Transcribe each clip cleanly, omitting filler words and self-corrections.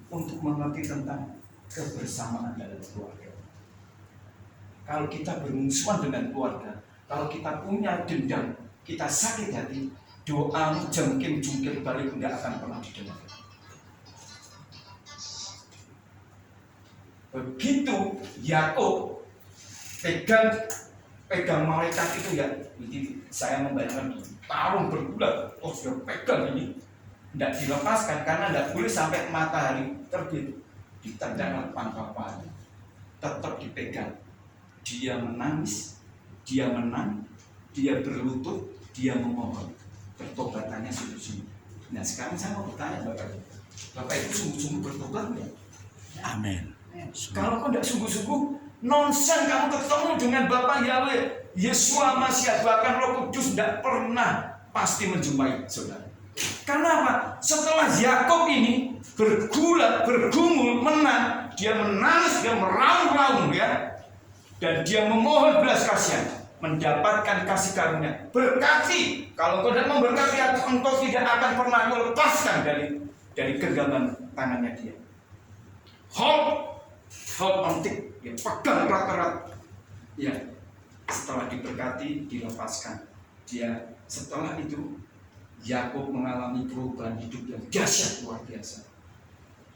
untuk mengerti tentang kebersamaan dalam keluarga. Kalau kita bermusuhan dengan keluarga, kalau kita punya dendam, kita sakit hati, doamu jungkir balik tidak akan pernah didengar. Begitu Yakub pegang malaikat itu ya, jadi saya membayangkan tahun berbulan, sudah pegang ini, tidak dilepaskan karena tidak boleh sampai matahari terbit, ditendang pangkapan, tetap dipegang. Dia menangis, dia menang, dia berlutut, dia memohon, pertobatannya sungguh-sungguh. Nah sekarang saya mau bertanya Bapak itu sungguh-sungguh bertobat ya? Amin. Kalau kau tidak sungguh-sungguh, nonsen kamu ketemu dengan Bapa Yahweh, Yesua Masias, bahkan Roh Kudus tidak pernah pasti menjumpai saudara. Karena apa? Setelah Yakub ini bergulat, bergumul, menang, dia menangis, dia meraung-raung ya, dan dia memohon belas kasihan, mendapatkan kasih karunia. Berkati, kalau kau tidak memberkati aku, engkau tidak akan pernah melepaskan dari genggaman tangannya dia. Hold on tight, ya, pegang erat-erat. Ya, setelah diberkati, dilepaskan. Dia setelah itu Yakub mengalami perubahan hidup yang dahsyat luar biasa.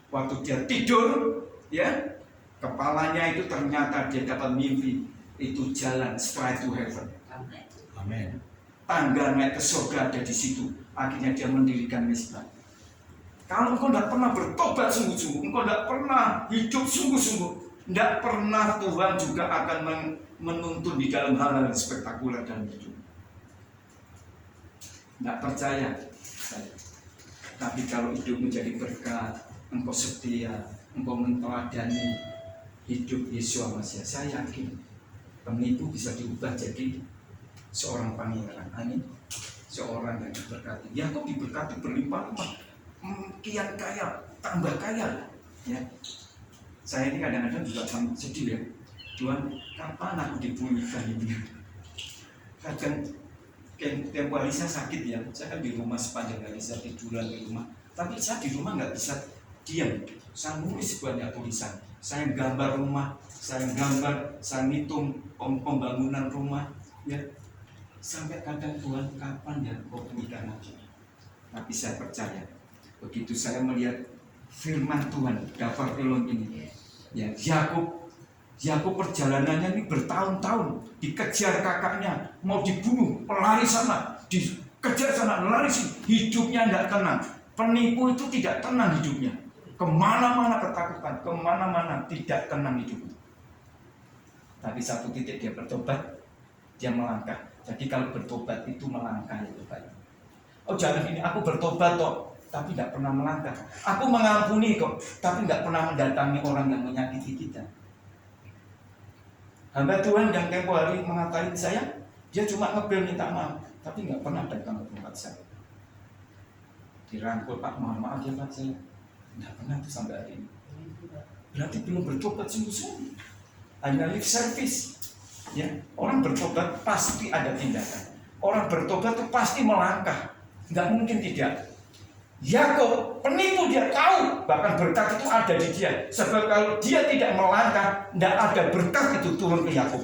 Waktu dia tidur, ya, kepalanya itu ternyata dia dapat mimpi itu jalan straight to heaven. Amin. Tangga naik ke surga ada di situ. Akhirnya dia mendirikan mesbah. Kalau engkau tidak pernah bertobat sungguh-sungguh, engkau tidak pernah hidup sungguh-sungguh, tidak pernah Tuhan juga akan menuntun di dalam hal-hal yang spektakuler dalam hidup. Tidak percaya saya. Tapi kalau hidup menjadi berkat, engkau setia, engkau menteladani hidup Yesua Masias, saya yakin penipu bisa diubah jadi seorang pangeran. Amin. Seorang yang diberkati. Yakub diberkati berlimpah-limpah. Kian kaya, tambah kaya ya. Saya ini kadang-kadang juga sedih ya, Tuhan kapan aku dipulihkan ini. Kadang tempo hari saya sakit ya, saya kan di rumah sepanjang hari, saya tiduran di rumah, tapi saya di rumah nggak bisa diam, saya nulis banyak tulisan, saya gambar rumah, saya ngitung pembangunan rumah ya, sampai kadang Tuhan kapan ya kau pulihkan aku. Tapi saya percaya begitu saya melihat firman Tuhan Dafar Elon ini ya, Yakub perjalanannya ini bertahun-tahun, dikejar kakaknya, mau dibunuh, pelari sana, dikejar sana, lari sini, hidupnya tidak tenang. Penipu itu tidak tenang hidupnya, kemana-mana ketakutan, kemana-mana tidak tenang hidupnya. Tapi satu titik dia bertobat, dia melangkah. Jadi kalau bertobat itu melangkah itu baik. Oh jangan ini, aku bertobat kok, tapi tidak pernah melangkah. Aku mengampuni kok, tapi tidak pernah mendatangi orang yang menyakiti kita. Hamba Tuhan yang tempo hari mengatakan saya, dia cuma ngebel minta maaf, tapi nggak pernah datang ke tempat saya. Dirangkul, Pak, mohon maaf ya Pak, saya nggak pernah tuh sampai hari ini. Berarti belum bertobat sungguh-sungguh. Hanya lip service. Ya, orang bertobat pasti ada tindakan. Orang bertobat itu pasti melangkah, nggak mungkin tidak. Yakub penipu, dia tahu bahkan berkat itu ada di dia. Sebab kalau dia tidak melangkah, tidak ada berkat itu turun ke Yakub.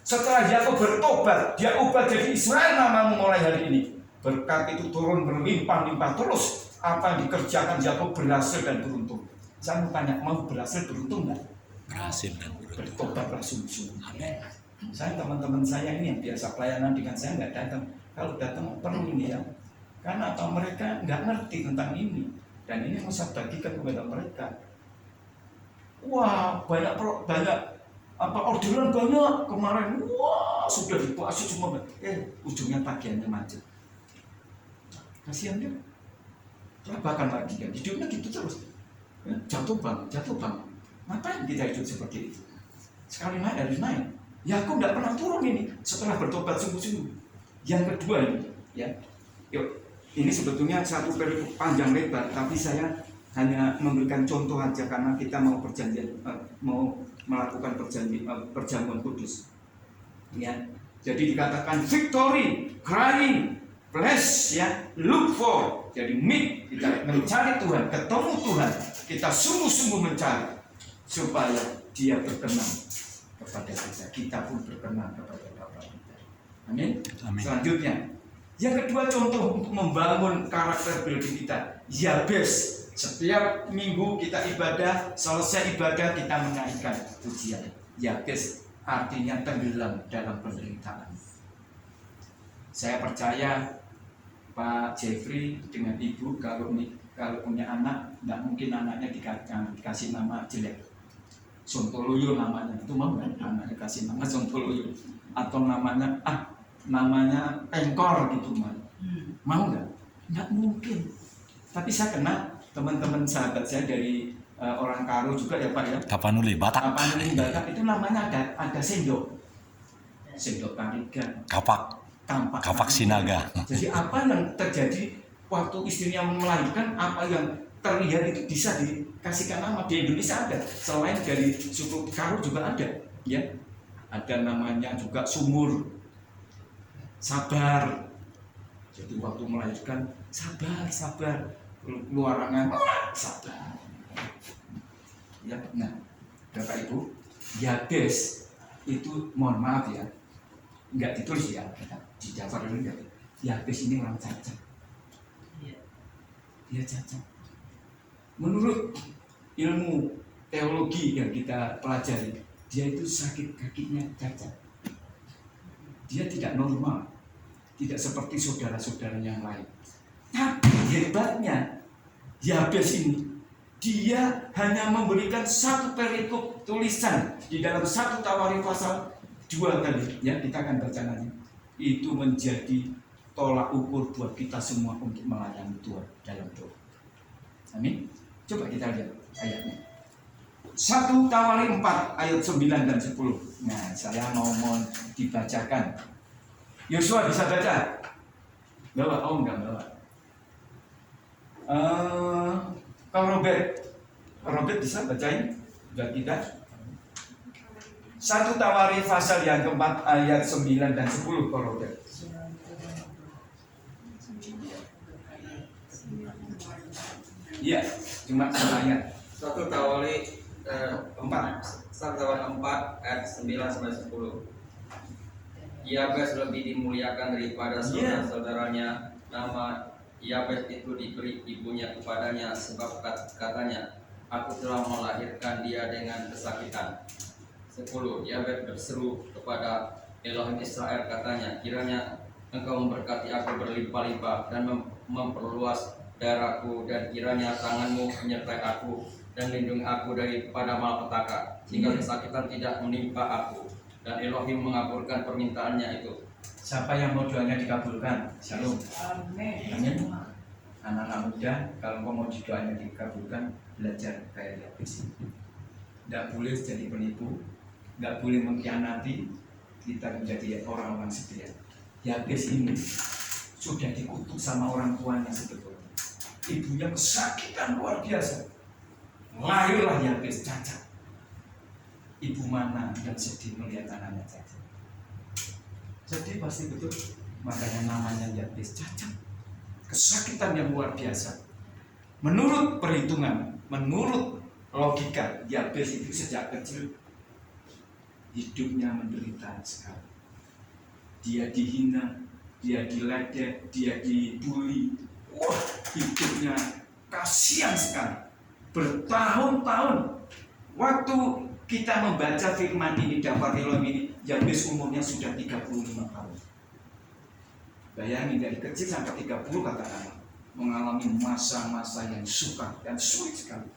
Setelah Yakub bertobat, dia ubah jadi Israel namamu mulai hari ini. Berkat itu turun berlimpah-limpah terus. Apa yang dikerjakan Yakub berhasil dan beruntung. Saya mau tanya, mau berhasil beruntung nggak? Berhasil dan beruntung. Bertobatlah sungguh-sungguh. Amin. Saya teman-teman saya ini yang biasa pelayanan dengan saya nggak datang. Kalau datang perlu ini ya. Karena apa, mereka nggak ngerti tentang ini, dan ini mau saya bagikan kepada mereka. Wah, banyak orderan banyak kemarin. Wah, sudah dikuasai semua. Ujungnya tagihannya macet. Kasihan dia. Bahkan lagi kan hidupnya gitu terus. Ya, jatuh bang. Ngapain kita hidup seperti itu? Sekali naik harus naik. Yakub nggak pernah turun ini setelah bertobat sungguh-sungguh. Yang kedua ini, ya, yuk. Ini sebetulnya satu perikop panjang lebar, tapi saya hanya memberikan contoh aja karena kita mau melakukan perjamuan kudus. Ya, jadi dikatakan victory, crying, bless, ya, look for. dari mid kita mencari Tuhan, ketemu Tuhan, kita sungguh-sungguh mencari supaya Dia berkenan kepada kita, kita pun berkenan kepada Bapa kita. Amin. Amin. Selanjutnya, yang kedua contoh untuk membangun karakter building kita, Yabes. Setiap minggu kita ibadah, selesai ibadah kita menaikkan pujian. Yabes artinya tenggelam dalam penderitaan. Saya percaya Pak Jeffrey dengan Ibu kalau punya anak, tidak mungkin anaknya dikasih nama jelek. Sontoloyo namanya, itu mau kan anaknya kasih nama Sontoloyo atau namanya Pengkor gitu mau nggak? Nggak mungkin. Tapi saya kenal teman-teman sahabat saya dari orang Karo juga ya Pak ya. Tapanuli, Batak. Tapanuli Batak itu namanya ada sendok tarigan. Kapak Sinaga. Jadi apa yang terjadi waktu istrinya melahirkan, apa yang terlihat itu bisa dikasihkan nama. Di Indonesia ada, selain dari suku Karo juga ada, ya. Ada namanya juga sumur, sabar. Jadi waktu melahirkan sabar, keluarangan sabar. Ya, nah, Bapak Ibu, Yabes itu mohon maaf ya, nggak ditulis ya, di daftar dulu enggak. Yabes ini orang cacat. Dia cacat. Menurut ilmu teologi yang kita pelajari, dia itu sakit kakinya cacat. Dia tidak normal, tidak seperti saudara-saudara yang lain. Tapi hebatnya Yabes ini, dia hanya memberikan satu perikop tulisan di dalam 1 Tawarik pasal 2 tadi, ya kita akan baca nanti. Itu menjadi tolak ukur buat kita semua untuk melayani Tuhan dalam doa. Amin. Coba kita lihat ayatnya. 1 Tawarik 4 ayat 9 dan 10. Nah, saya mau dibacakan. Yosua bisa baca? Bawa, enggak bawa. Kalau Robert bisa bacain buat kita. 1 Tawarik pasal yang keempat ayat 9 dan 10 Pak Robert. Iya, cuma satu ayat. 1 Tawarik 4 ayat 9 sampai 10. Yabes lebih dimuliakan daripada saudara-saudaranya. Nama Yabes itu diberi ibunya kepadanya sebab katanya, aku telah melahirkan dia dengan kesakitan. 10. Yabes berseru kepada Elohim Israel katanya, kiranya engkau memberkati aku berlimpah-limpah dan memperluas daerahku, dan kiranya tanganmu menyertai aku dan lindungi aku daripada malapetaka, sehingga kesakitan tidak menimpa aku. Dan Elohim mengabulkan permintaannya itu. Siapa yang mau doanya dikabulkan? Shalom. Amin. Anak-anak muda, kalau mau doanya dikabulkan, belajar kayak Yabes. Tidak boleh jadi penipu, tidak boleh mengkhianati, kita menjadi orang-orang setia. Yabes ini sudah dikutuk sama orang tuanya sebetulnya. Ibunya kesakitan luar biasa. Lahirlah Yabes cacat. Ibu mana yang sedih melihat anaknya cacat? Jadi pasti betul, makanya namanya Yabes cacat. Kesakitan yang luar biasa. Menurut perhitungan, menurut logika, Yabes itu sejak kecil hidupnya menderita sekali. Dia dihina, dia diledek, dia dibully. Wah, hidupnya kasihan sekali. Bertahun-tahun. Waktu kita membaca firman ini, dapat film ini, Yabes umurnya sudah 35 tahun. Bayangin dari kecil sampai 30 katakanlah, mengalami masa-masa yang sukar dan sulit sekali.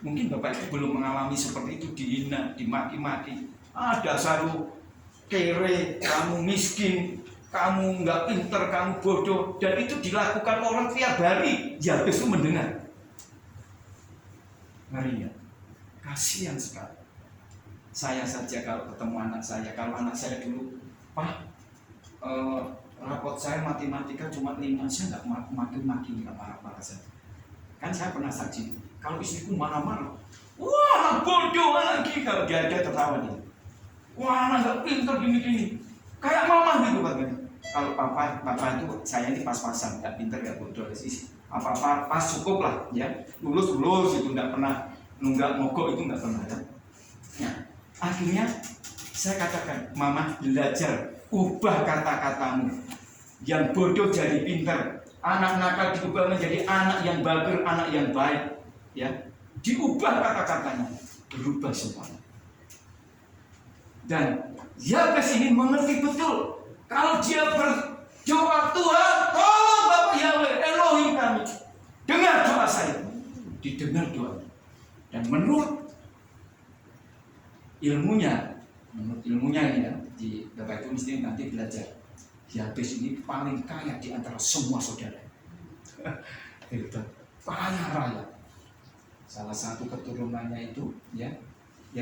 Mungkin Bapak Ibu belum mengalami seperti itu, dihina, dimaki-maki. Dasar kere, kamu miskin, kamu nggak pinter, kamu bodoh, dan itu dilakukan orang tiap hari. Yabes itu mendengar. Ngeri ya, kasihan sekali. Saya saja kalau ketemu anak saya, kalau anak saya dulu, Pak, rapot saya matematika cuma 5, saya nggak maki-maki, nggak marah-marah saja. Kan saya pernah saksi, kalau istriku marah-marah, wah bodoh lagi, kalau dia ada tertawa dia. Wah anak nggak pinter gini-gini, kayak mama gitu katanya. Kalau papa itu saya ini pas-pasan, nggak pinter nggak bodoh, apa-apa pas cukup lah ya, lulus itu nggak pernah nunggak mogok, itu nggak pernah ya. Nah, akhirnya saya katakan, Mama belajar, ubah kata-katamu, yang bodoh jadi pinter, anak nakal diubah menjadi anak yang bager, anak yang baik ya, diubah kata-katanya, berubah semuanya. Dan Yabes ini mengerti betul kalau dia berdoa, Tuhan tolong Bapak Yahweh Elohim kami, dengar doa saya. Didengar doa. Dan menurut ilmunya ini ya, di Bapak itu mesti nanti belajar, Yabes ini paling kaya di antara semua saudara. Hebat, kaya raya. Salah satu keturunannya itu ya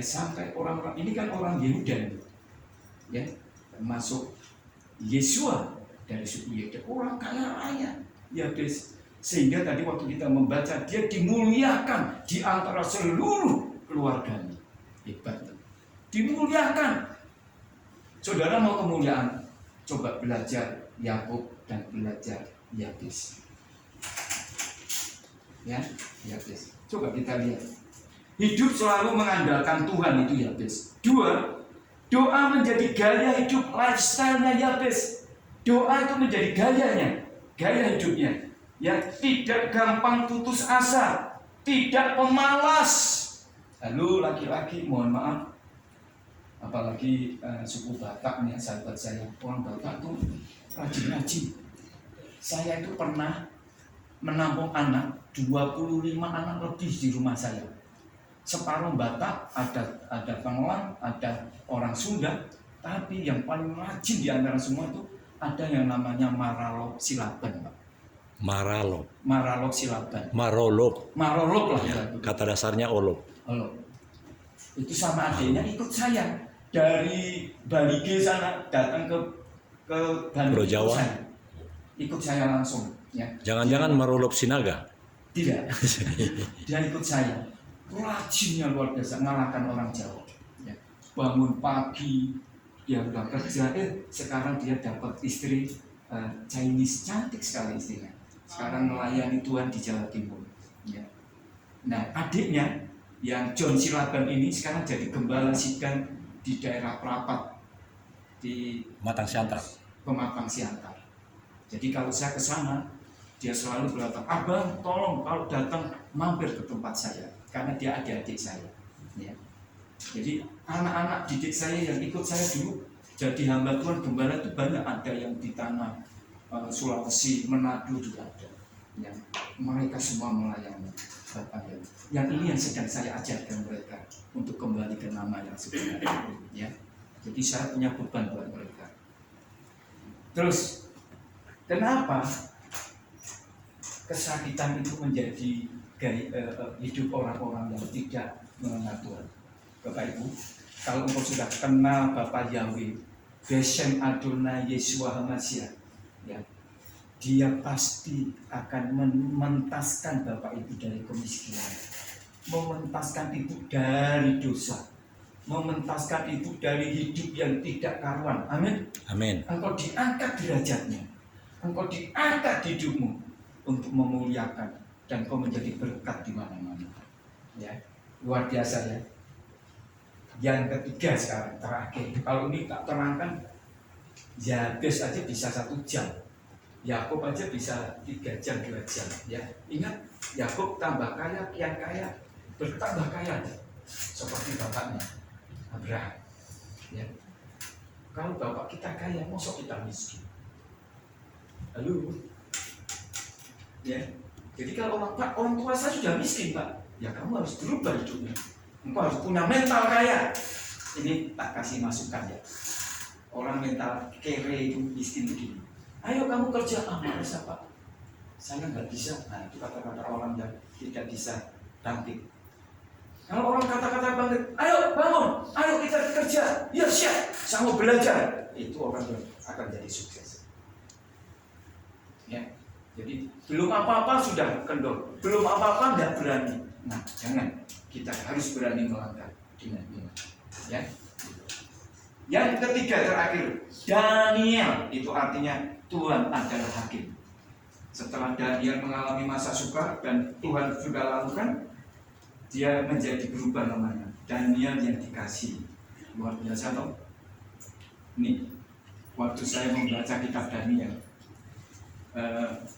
sampai orang-orang ini kan orang Yehuda ya, termasuk Yesua dari suku Yehuda, orang kaya raya Yabes, sehingga tadi waktu kita membaca dia dimuliakan di antara seluruh keluarganya. Hebat, dimuliakan. Saudara mau kemuliaan, coba belajar Yakub dan belajar Yabes ya, Yabes. Coba kita lihat, hidup selalu mengandalkan Tuhan itu Yabes. 2, doa menjadi gaya hidup, lifestyle-nya Yabes. Doa itu menjadi gaya hidupnya. Ya, tidak gampang putus asa, tidak pemalas. Lalu laki-laki, mohon maaf, apalagi suku Batak nih, sahabat saya, orang Batak tuh rajin-rajin. Saya itu pernah menampung anak, 25 anak lebih di rumah saya. Separuh Batak, ada Panglang, ada orang Sunda, tapi yang paling rajin di antara semua itu ada yang namanya Maralok Silaban, Pak. Maralok Silaban. Marolok lah ya. Kata dasarnya olok. Itu sama adiknya ikut saya dari Balige sana datang ke Bandung. Jawa. Ikut saya langsung. Ya. Jangan-jangan Marolok Sinaga? Tidak. Dia ikut saya. Rajinnya luar biasa, ngalahkan orang Jawa. Ya. Bangun pagi, dia udah kerja. Sekarang dia dapat istri Chinese, cantik sekali istrinya. Sekarang melayani Tuhan di Jawa Timur. Ya. Nah, adiknya yang John Silaban ini sekarang jadi gembala sidang di daerah Prapat di Pematang Siantar. Jadi kalau saya ke sana, dia selalu berkata, Abang tolong kalau datang mampir ke tempat saya, karena dia adik-adik saya ya. Jadi anak-anak didik saya yang ikut saya dulu jadi hamba Tuhan gembala itu banyak, ada yang di tanah Sulawesi, Manado juga ada ya. Mereka semua melayani Bapak ya. Yang ini yang sedang saya ajarkan mereka untuk kembali ke nama yang sebenarnya ya. Jadi saya punya beban buat mereka. Terus kenapa kesakitan itu menjadi hidup orang-orang yang tidak mengenal Tuhan? Bapak Ibu, kalau engkau sudah kenal Bapak Yahweh, Beshem Adonai Yeshua HaMashiach, ya, dia pasti akan mementaskan Bapak Ibu dari kemiskinan, mementaskan ibu dari dosa, mementaskan ibu dari hidup yang tidak karuan. Amin. Amin. Engkau diangkat derajatnya, engkau diangkat hidupmu untuk memuliakan, dan kau menjadi berkat di mana-mana. Ya, luar biasa ya. Yang ketiga sekarang terakhir, kalau ini tak terangkan, Yabes aja bisa 1 jam, Yakub aja bisa 3 jam 2 jam. Ya, ingat Yakub tambah kaya, kian kaya, bertambah kaya, seperti bapaknya Abraham. Ya, kalau bapak kita kaya, mosok kita miskin? Lalu, ya, jadi kalau orang tua saya sudah miskin, Pak, ya kamu harus berubah hidupnya. Engkau harus punya mental kaya. Ini tak kasih masukan ya. Orang mental kere itu miskin begini. Ayo kamu kerja, masa Pak? Saya nggak bisa. Nah, itu kata-kata orang yang tidak bisa bangkit. Kalau orang kata-kata bangkit, ayo bangun, ayo kita kerja. Ya siap, saya mau belajar. Itu orang yang akan jadi sukses. Ya, jadi belum apa-apa sudah kendor, belum apa-apa nggak berani. Nah, jangan. Kita harus berani melangkah dengan iman. Ya. Yang ketiga terakhir, Daniel, itu artinya Tuhan adalah hakim. Setelah Daniel mengalami masa sukar dan Tuhan sudah lakukan, dia menjadi berubah namanya. Daniel yang dikasih. Luar biasa toh. Nih, waktu saya membaca kitab Daniel,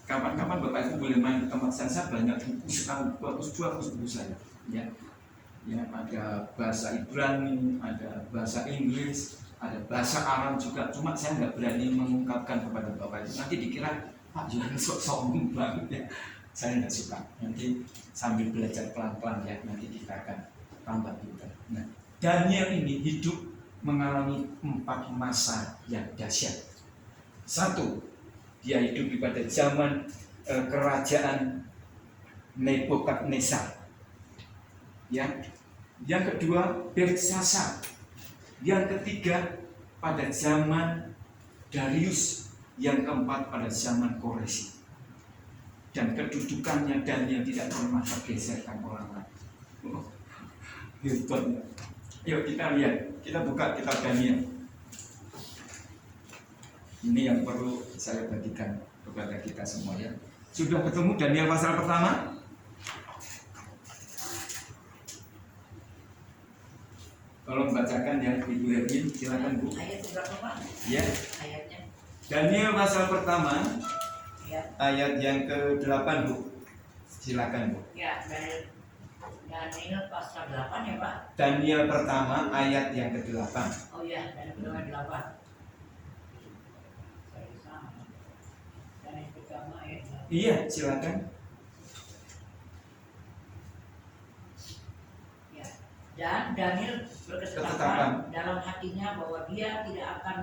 kapan-kapan Bapak Ibu boleh main ke tempat saya banyak buku sekali, bagus buku saya. Ya, ada bahasa Ibrani, ada bahasa Inggris, ada bahasa Arab juga. Cuma saya nggak berani mengungkapkan kepada Bapak Ibu. Nanti dikira Pak Johan sok-sok banget ya. Saya nggak suka. Nanti sambil belajar pelan-pelan ya, nanti kita akan tambah pintar. Nah, Daniel ini hidup mengalami 4 masa yang dahsyat. 1, dia hidup pada zaman kerajaan Nebukadnezar. Ya. Yang kedua, Belshazzar. Yang ketiga, pada zaman Darius. Yang keempat, pada zaman Koreshi. Dan kedudukannya Daniel tidak pernah tergeserkan orang lain. Hebat. Yuk kita lihat, kita buka kitab Daniel. Ini yang perlu saya bagikan kepada kita semua ya. Sudah ketemu Daniel pasal pertama? Tolong bacakan ya Ibu Hermin, silakan Bu. Ayat berapa Pak? Ya. Ayatnya. Daniel pasal pertama, Ya. ayat yang ke-8 Bu. Silakan Bu. Ya, dari Daniel pasal 8 ya Pak? Daniel pertama ayat yang ke-8. Oh iya, dari kedua 8. Saya sama. Dari pertama ayat 8. Iya, silakan. Ya. Dan Daniel berketetapan dalam hatinya bahwa dia tidak akan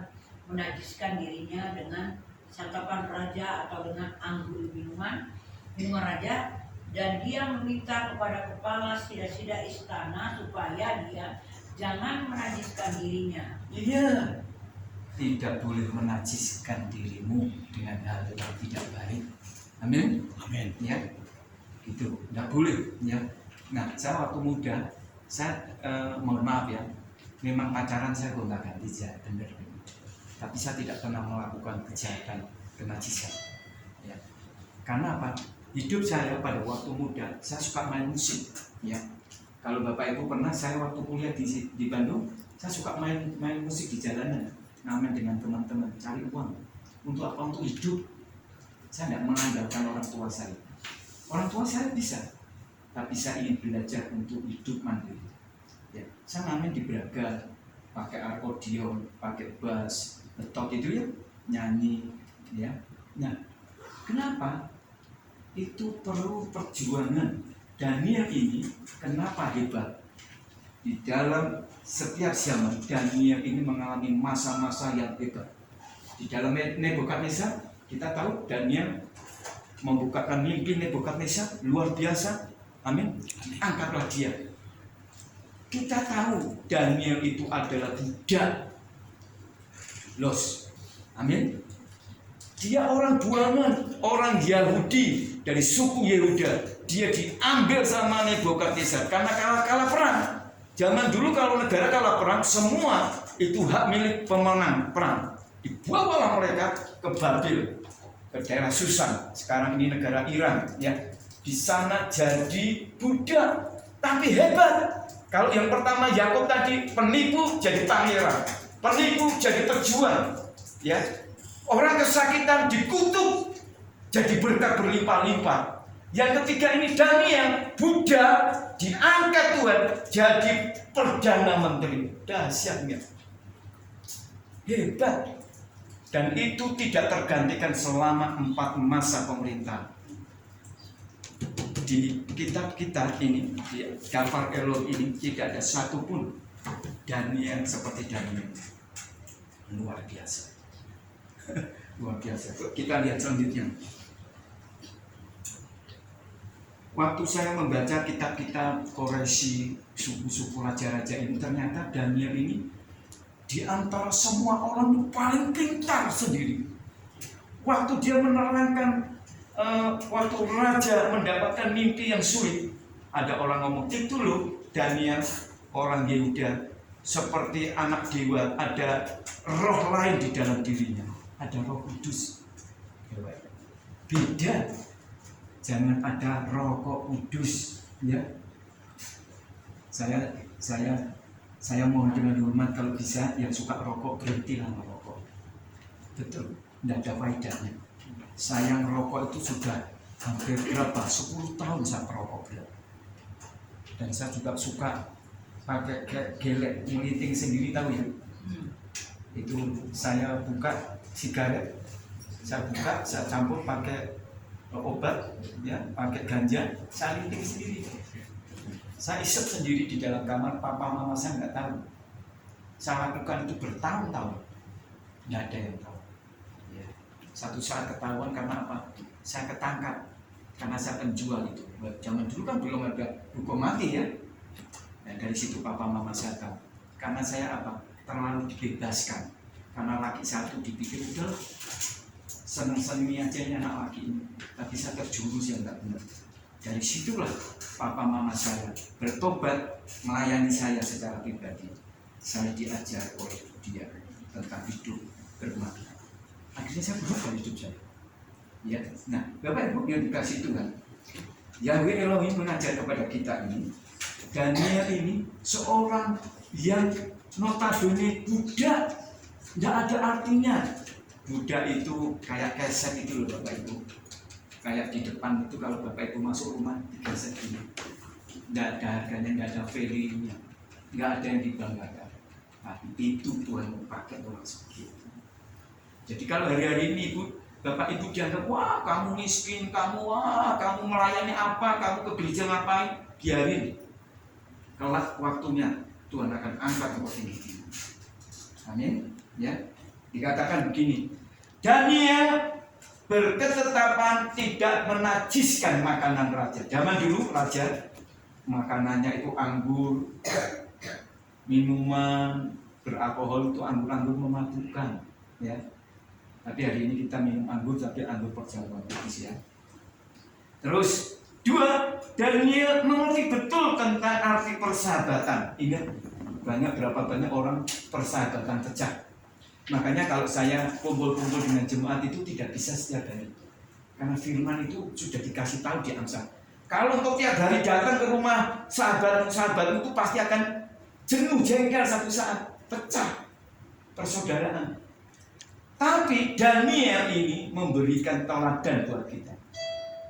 menajiskan dirinya dengan santapan raja atau dengan anggur minuman raja, dan dia meminta kepada kepala sida-sida istana supaya dia jangan menajiskan dirinya. Iya. Tidak boleh menajiskan dirimu dengan hal yang tidak baik. Amin. Amin. Ya. Gitu. Tidak boleh ya. Nah, saya waktu muda, saya mohon maaf ya. Memang pacaran saya gonta ganti ya, benar. Tapi saya tidak pernah melakukan kejahatan, kenajisan. Ya. Karena apa? Hidup saya pada waktu muda, saya suka main musik. Ya. Kalau Bapak Ibu pernah, saya waktu kuliah di Bandung, saya suka main musik di jalanan, ngamen dengan teman-teman, cari uang. Untuk apa? Untuk hidup. Saya tidak mengandalkan orang tua saya. Orang tua saya bisa, tapi saya ingin belajar untuk hidup mandiri. Ya. Saya ngamen di Braga, pakai akordeon, pakai bass, betok itu ya, nyanyi. Ya. Nah, kenapa? Itu perlu perjuangan. Daniel ini kenapa hebat? Di dalam setiap zaman Daniel ini mengalami masa-masa yang hebat. Di dalam Nebukadnezar kita tahu Daniel membukakan mimpi Nebukadnezar luar biasa. Amin. Angkatlah dia. Kita tahu Daniel itu adalah budak. Los. Amin. Dia orang buangan, orang Yahudi dari suku Yehuda. Dia diambil sama Nebukadnezar karena kalah perang. Zaman dulu kalau negara kalah perang, semua itu hak milik pemenang perang. Dibawalah mereka ke Babel, ke daerah Susan. Sekarang ini negara Iran. Ya, di sana jadi budak, tapi hebat. Kalau yang pertama Yakub tadi penipu jadi pangeran, penipu jadi pejuang. Ya. Orang kesakitan dikutuk jadi berkat berlimpah-limpah. Yang ketiga ini Daniel, budak, diangkat Tuhan jadi perdana menteri. Dahsyatnya, hebat. Dan itu tidak tergantikan selama 4 masa pemerintah. Di kitab kita ini, di Daftar Elul ini tidak ada satupun Daniel seperti Daniel. Luar biasa. Luar biasa. Kita lihat selanjutnya. Waktu saya membaca kitab-kitab Koreshi, suku-suku raja-raja ini, ternyata Daniel ini di antara semua orang itu paling pintar sendiri. Waktu dia menerangkan, waktu raja mendapatkan mimpi yang sulit, ada orang ngomong, itu loh Daniel, orang Yehuda, seperti anak dewa, ada roh lain di dalam dirinya. Ada Roh Kudus. beda. Jangan ada rokok kudus, ya. Saya mohon dengan hormat kalau bisa yang suka rokok berhentilah merokok. Betul, tidak ada faedahnya. Saya ngerokok itu sudah hampir berapa? 10 tahun saya perokok berat. Dan saya juga suka pakai gelek meliting sendiri, tahu ya? Itu saya buka sigaret, saya buka, saya campur pakai obat, ya, pakai ganja, saya liting sendiri. Saya isep sendiri di dalam kamar, papa mama saya nggak tahu. Saya lakukan itu bertahun-tahun, nggak ada yang tahu. Ya. Satu saat ketahuan karena apa? Saya ketangkap karena saya penjual itu. Zaman dulu kan belum ada hukum mati, ya. Nah, dari situ papa mama saya tahu. Karena saya apa? Terlalu dibebaskan. Karena laki satu dipikir udah seneng-seneng aja ini anak laki ini. Tapi saya terjurus yang nggak benar. Dari situlah papa mama saya bertobat melayani saya secara pribadi. Saya diajar oleh dia tentang hidup bermakna. Akhirnya saya berubah hidup saya. Ya, nah, Bapak Ibu yang dikasih Tuhan, Yahweh Elohim mengajar kepada kita ini. Daniel ini seorang yang notabene Buddha, tidak ada artinya. Buddha itu kayak keset itu loh Bapak Ibu. Kayak di depan itu kalau Bapak Ibu masuk rumah digesek ini, tidak ada harganya, tidak ada value-nya, nggak ada yang dibanggakan. Tapi itu Tuhan mau pakai orang seperti itu. Jadi kalau hari-hari ini Bapak Ibu dianggap, wah kamu miskin, kamu melayani apa, kamu ke gereja ngapain, biarin. Kelak waktunya Tuhan akan angkat seperti ini. Amin. Ya, dikatakan begini, Daniel berketetapan tidak menajiskan makanan raja. Zaman dulu raja makanannya itu anggur, minuman beralkohol itu anggur-anggur memabukkan, ya. Tapi hari ini kita minum anggur tapi anggur perjamuan ya. Terus 2, Daniel mengerti betul tentang arti persahabatan. Ingat, berapa banyak orang persahabatan pecah. Makanya kalau saya kumpul-kumpul dengan jemaat itu tidak bisa setiap hari. Karena firman itu sudah dikasih tahu di Amsal. Kalau untuk tiap hari datang ke rumah sahabat itu pasti akan jenuh, jengkel satu saat, pecah persaudaraan. Tapi Daniel ini memberikan teladan buat kita.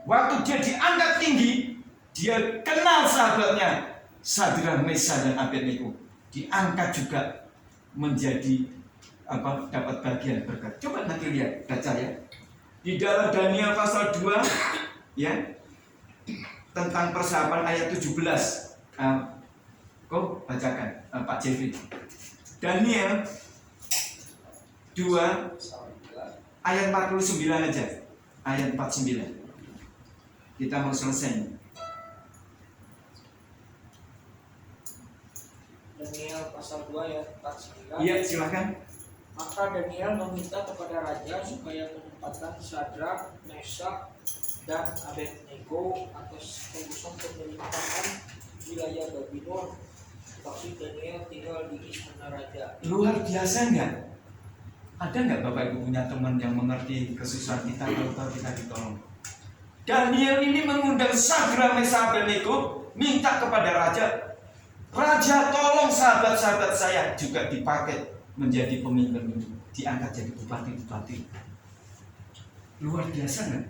Waktu dia diangkat tinggi, dia kenal sahabatnya Sadrak, Mesa dan Abednego. Diangkat juga menjadi dapat bagian berkat. Coba nanti lihat, baca ya. Di dalam Daniel pasal 2 ya, tentang persahabatan ayat 17. Kau bacakan Pak Jeffrey. Daniel 2 ayat 49 aja. Ayat 49. Kita mau selesai. Daniel pasal 2 ayat 49. Iya, silakan. Maka Daniel meminta kepada raja supaya menempatkan Sadrak, Mesak, dan Abednego atas urusan pemerintahan wilayah Babylon. Tapi Daniel tinggal di istana raja. Luar biasa enggak? Ada enggak Bapak Ibu punya teman yang mengerti kesusahan kita kalau kita ditolong? Daniel ini mengundang Sadrak, Mesak, Abednego, minta kepada raja, Raja tolong sahabat-sahabat saya juga dipakai menjadi pemimpin, diangkat jadi bupati-bupati. Luar biasa enggak?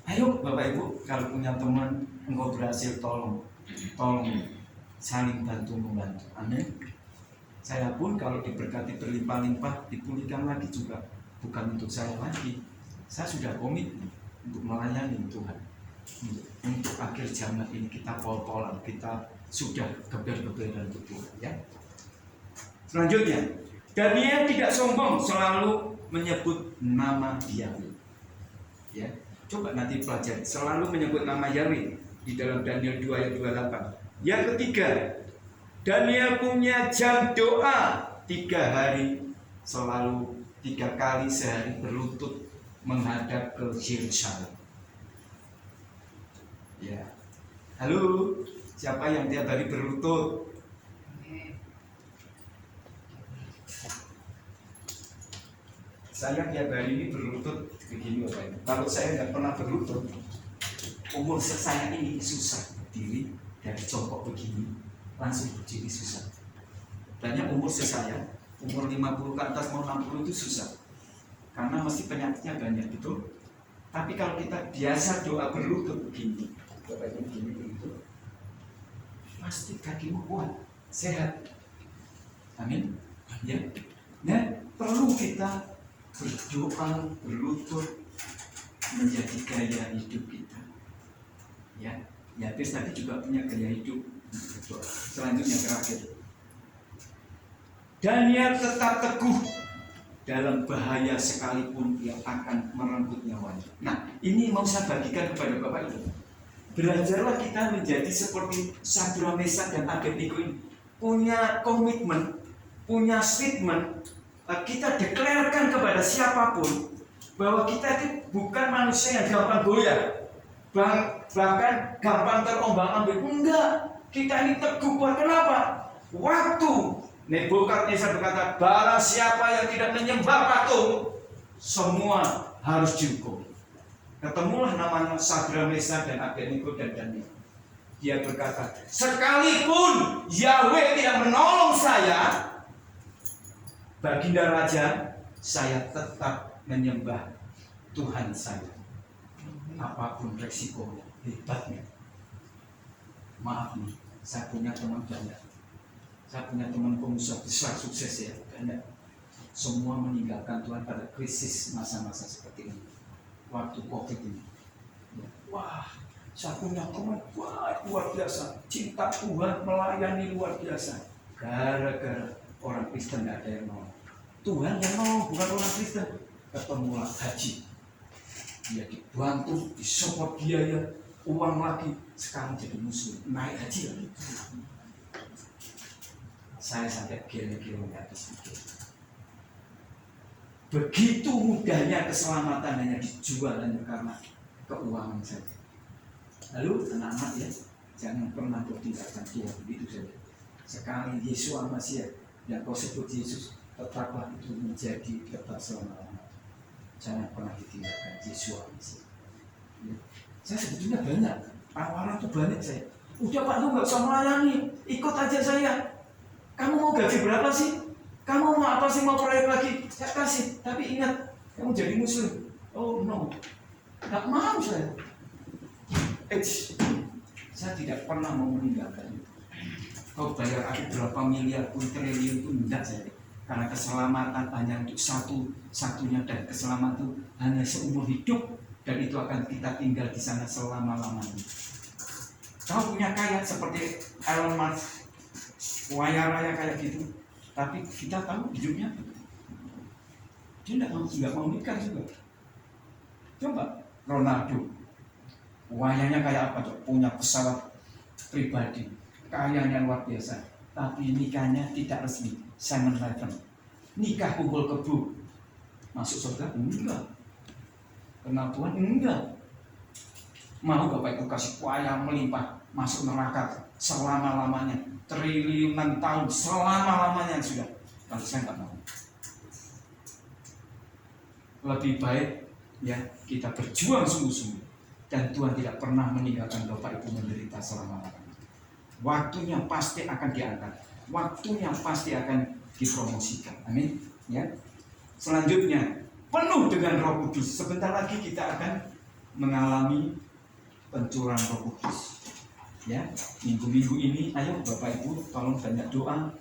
Ayo Bapak Ibu, kalau punya teman engkau berhasil, tolong saling bantu membantu. Amin. Saya pun kalau diberkati berlimpah-limpah, dipulihkan lagi juga bukan untuk saya lagi. Saya sudah komitmen untuk melayani Tuhan. Untuk akhir zaman ini kita pol-polan, kita sudah geber-geberan untuk Tuhan, ya. Selanjutnya, Daniel tidak sombong, selalu menyebut nama Yahweh. Ya, coba nanti pelajari, selalu menyebut nama Yahweh di dalam Daniel 2 ayat 28. Yang ketiga, Daniel punya jam doa 3 hari, selalu 3 kali sehari berlutut menghadap ke Yerusalem. Ya, halo, siapa yang tiap hari berlutut? Saya tiap hari ini berlutut begini Bapak Ibu. Kalau saya nggak pernah berlutut, umur saya ini susah berdiri dari jongkok begini langsung berdiri susah. Banyak umur saya, umur 50 ke atas mau 60 itu susah. Karena mesti penyakitnya banyak, betul? Tapi kalau kita biasa doa berlutut begini, Bapak Ibu begini berlutut, pasti kakimu kuat, sehat. Amin. Ya. Nah, perlu kita berdoa berlutut menjadi gaya hidup kita. Ya, Yabes tadi juga punya gaya hidup. Selanjutnya terakhir, Daniel tetap teguh dalam bahaya sekalipun yang akan merenggut nyawanya. Nah, ini mau saya bagikan kepada Bapak Ibu. Belajarlah kita menjadi seperti Sadrak, Mesak, dan Abednego ini. Punya komitmen, punya statement, kita deklarkan kepada siapapun bahwa kita itu bukan manusia yang gampang goyah, bahkan gampang terombang-ambing. Enggak, kita ini teguh kuat. Kenapa? Waktu Nebukadnezar berkata, barang siapa yang tidak menyembah patung, semua harus dihukum. Ketemulah namanya Sadrak, Mesak, dan Abednego dan Daniel. Dia berkata, sekalipun Yahweh tidak menolong saya, Baginda Raja, saya tetap menyembah Tuhan saya. Apapun resikonya, hebatnya. Maaf nih, saya punya teman banyak. Saya punya teman pengusaha besar sukses ya, banyak. Semua meninggalkan Tuhan pada krisis masa-masa seperti ini. Waktu COVID ini. Wah, saya punya teman luar biasa. Cinta Tuhan, melayani luar biasa. Gara-gara orang Kristen tidak ada yang mau. Tuhan yang mau, bukan orang Kristen. Ketemulah haji. Dia dibantu, disupport biaya, uang lagi. Sekarang jadi muslim, naik haji lagi. Saya sampai gila-gila nggak habis pikir. Begitu mudahnya keselamatan hanya dijual hanya karena keuangan saja. Lalu anak-anak ya, jangan pernah tinggalkan Tuhan, begitu saja. Sekali Yesus Al-Masih yang kau sebut Yesus, tetaplah itu menjadi tetap selama-lamanya. Jangan pernah ditinggalkan Yesus Al-Masih. Ya. Saya sebetulnya banyak, tawaran itu banyak saya. Udah Pak, lu nggak usah melayani, ikut aja saya. Kamu mau gaji berapa sih? Kamu mau apa sih, mau proyek lagi? Saya kasih, tapi ingat, kamu jadi muslim. Oh no, nggak mau saya. Saya tidak pernah mau meninggalkan itu. Kau bayar aku berapa miliar pun triliun itu tidak saya. Karena keselamatan hanya untuk satu-satunya, dan keselamatan itu hanya seumur hidup, dan itu akan kita tinggal di sana selama-lamanya. Kau punya kaya seperti Elon Musk, kaya raya kayak gitu, tapi kita tahu hidupnya dia nggak mau nikah juga. Coba Ronaldo, kayanya kayak apa tuh? Punya pesawat pribadi, kayanya luar biasa, tapi nikahnya tidak resmi, 7-Eleven. Nikah kumpul kebo, masuk surga? Enggak. Kenal Tuhan? Enggak. Mau Bapak Ibu kasih kaya melimpah, masuk neraka selama-lamanya, triliunan tahun selama-lamanya sudah. Kalau saya nggak mau. Lebih baik ya kita berjuang sungguh-sungguh, dan Tuhan tidak pernah meninggalkan Bapak Ibu menderita selama-lamanya. Waktunya pasti akan diangkat, waktunya pasti akan dipromosikan. Amin. Ya. Selanjutnya, penuh dengan Roh Kudus. Sebentar lagi kita akan mengalami pencurahan Roh Kudus. Ya, minggu-minggu ini, ayo Bapak Ibu, tolong banyak doa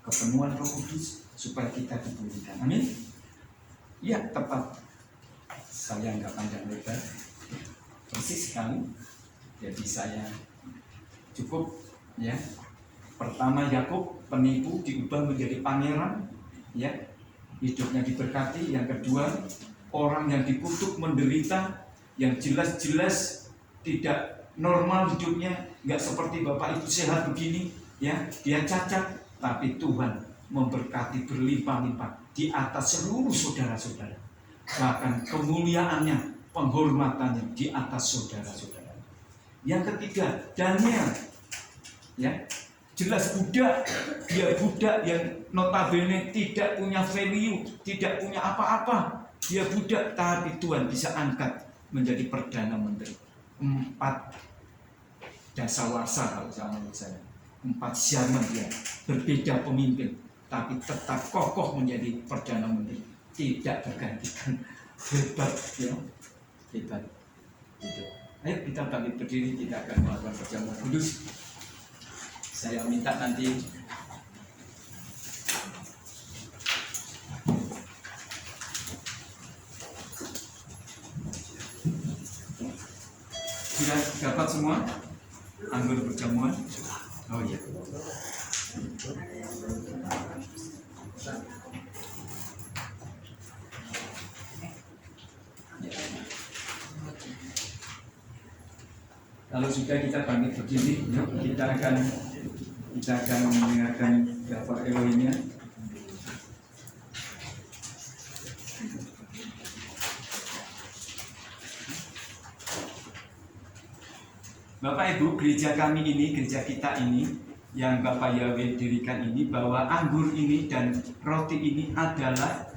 kepenuhan Roh Kudus supaya kita dipulihkan. Amin. Ya, tepat. Saya nggak panjang lebar, persis sekali. Jadi saya cukup. Ya, pertama Yakub penipu diubah menjadi pangeran. Ya, hidupnya diberkati. Yang kedua, orang yang dikutuk menderita, yang jelas-jelas tidak normal hidupnya, nggak seperti Bapak Ibu sehat begini, ya, dia cacat, tapi Tuhan memberkati berlimpah-limpah di atas seluruh saudara-saudara. Bahkan kemuliaannya, penghormatannya di atas saudara-saudara. Yang ketiga, Daniel, ya, jelas budak, dia budak yang notabene tidak punya value, tidak punya apa-apa, Dia budak, tapi Tuhan bisa angkat menjadi Perdana Menteri. 4 dasawarsa kalau saya. 4 zaman dia berbeda pemimpin, tapi tetap kokoh menjadi Perdana Menteri, tidak tergantikan. Hebat, ya, hebat. Itu. Ayo kita bangkit berdiri, kita akan melakukan perjamuan kudus. Saya minta nanti sudah dapat semua anggur perjamuan. Oh iya. Kalau sudah kita bangkit berdiri, yuk kita akan mendengarkan Gafar Elohimnya. Bapak Ibu, gereja kami ini, gereja kita ini, yang Bapak Yahweh dirikan ini, bahwa anggur ini dan roti ini adalah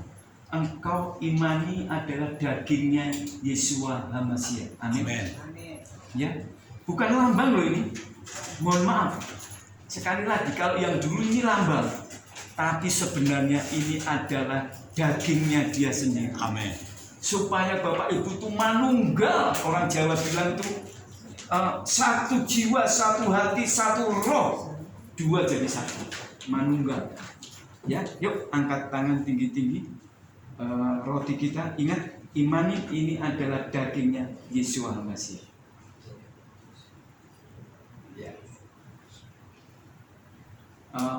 engkau imani adalah dagingnya Yeshua HaMashiach. Amin. Ya, bukan lambang loh ini. Mohon maaf. Sekali lagi, kalau yang dulu ini lambang, tapi sebenarnya ini adalah dagingnya dia sendiri. Amin. Supaya Bapak Ibu itu manunggal, orang Jawa bilang itu satu jiwa, satu hati, satu roh, 2 jadi 1, manunggal. Ya, yuk angkat tangan tinggi-tinggi. Roti kita, ingat, imani ini adalah dagingnya Yeshua HaMashiach. Ya.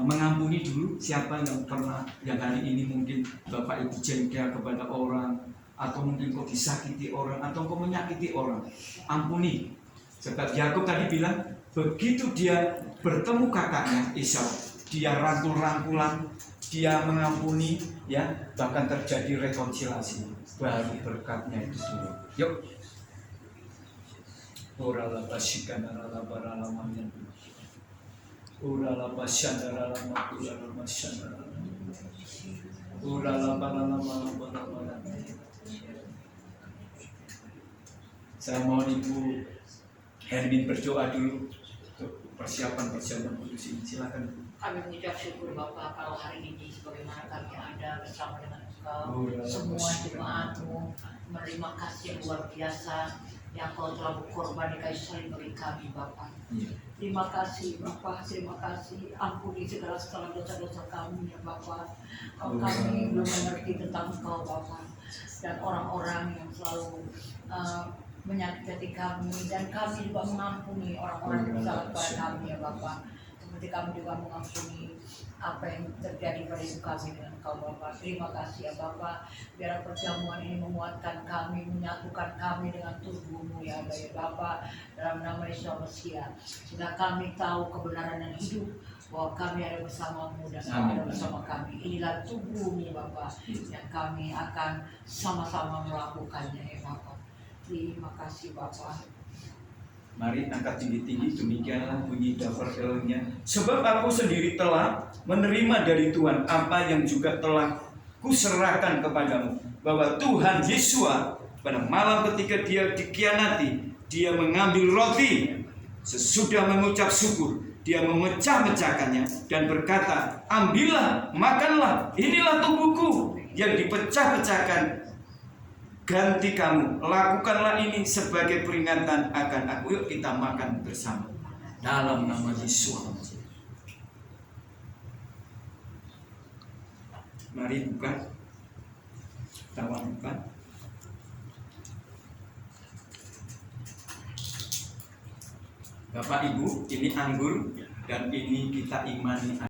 Mengampuni dulu siapa yang pernah, yang hari ini mungkin Bapak Ibu jengkel kepada orang, atau mungkin kau disakiti orang, atau kau menyakiti orang. Ampuni. Sebab Yakub tadi bilang, begitu dia bertemu kakaknya Esau, dia rangkul-rangkulan, dia mengampuni, ya, bahkan terjadi rekonsiliasi, baru berkatnya itu turun. Yuk. Orala basikana rala barala manyan. Orala basyandara lama kulala basyandara. Orala barala barala. Saya mohon Ibu Hermin berdoa dulu untuk persiapan kudus ini. Silakan. Kami mengucap syukur Bapak kalau hari ini sebagaimana kami ada bersama dengan Engkau, semua jemaat-Mu menerima kasih yang luar biasa yang Kau telah berkorban di kayu salib bagi kami Bapak. Terima kasih Bapak, terima kasih. Ampuni segala dosa-dosa kami ya Bapak. Kami belum mengerti tentang Engkau Bapak, dan orang-orang yang selalu menyakiti kami, dan kami juga mengampuni orang-orang yang bersalah kepada kami ya Bapak. Seperti kami juga mengampuni apa yang terjadi pada hidup kami dengan Engkau Bapak. Terima kasih ya Bapak. Biar perjamuan ini menguatkan kami, menyatukan kami dengan tubuh-Mu ya Bapak, dalam nama Yesus Mesias. Sehingga kami tahu kebenaran dan hidup, bahwa kami ada bersama-Mu dan Kau ada bersama kami. Inilah tubuh-Mu Bapak, yang kami akan sama-sama melakukannya ya Bapak. Terima kasih Bapak. Mari angkat tinggi-tinggi, demikianlah bunyi Gafar Elohimnya. Sebab aku sendiri telah menerima dari Tuhan apa yang juga telah kuserahkan kepadamu, bahwa Tuhan Yeshua pada malam ketika dia dikhianati, dia mengambil roti, sesudah mengucap syukur, dia memecah-mecahkannya dan berkata, ambillah, makanlah, inilah tubuhku yang dipecah-pecahkan ganti kamu, lakukanlah ini sebagai peringatan akan aku. Yuk kita makan bersama dalam nama Yesus. Mari buka, tawar buka. Bapak Ibu, ini anggur dan ini kita imani